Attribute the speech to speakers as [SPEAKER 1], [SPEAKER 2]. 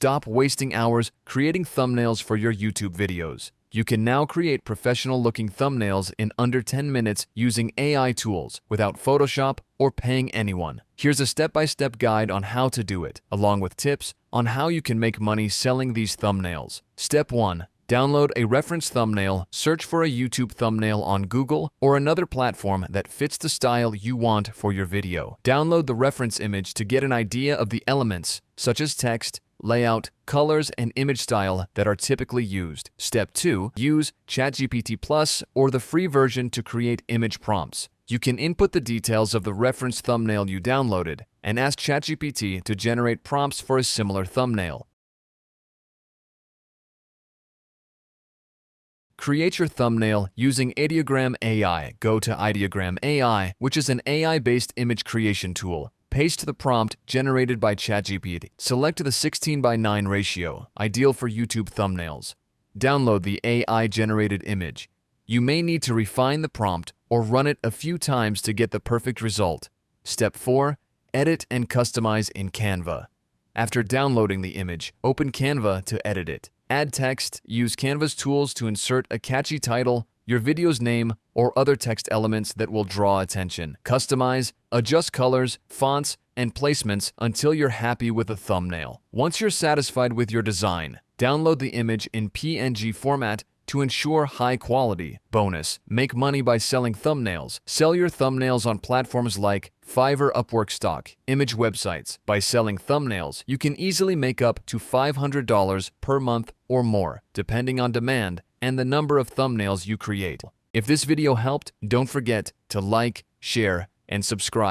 [SPEAKER 1] Stop wasting hours creating thumbnails for your YouTube videos. You can now create professional-looking thumbnails in under 10 minutes using AI tools without Photoshop or paying anyone. Here's a step-by-step guide on how to do it, along with tips on how you can make money selling these thumbnails. Step 1. Download a reference thumbnail. Search for a YouTube thumbnail on Google or another platform that fits the style you want for your video. Download the reference image to get an idea of the elements, such as text, layout, colors, and image style that are typically used. Step 2. Use ChatGPT Plus or the free version to create image prompts. You can input the details of the reference thumbnail you downloaded and ask ChatGPT to generate prompts for a similar thumbnail. Create your thumbnail using Ideogram AI. Go to Ideogram AI, which is an AI-based image creation tool. Paste the prompt generated by ChatGPT. Select the 16:9 ratio, ideal for YouTube thumbnails. Download the AI-generated image. You may need to refine the prompt or run it a few times to get the perfect result. Step 4. Edit and customize in Canva. After downloading the image, open Canva to edit it. Add text. Use Canva's tools to insert a catchy title, your video's name, or other text elements that will draw attention. Customize, adjust colors, fonts, and placements until you're happy with the thumbnail. Once you're satisfied with your design, download the image in PNG format to ensure high quality. Bonus: make money by selling thumbnails. Sell your thumbnails on platforms like Fiverr, Upwork, Stock, image websites. By selling thumbnails, you can easily make up to $500 per month or more, depending on demand and the number of thumbnails you create. If this video helped, don't forget to like, share, and subscribe.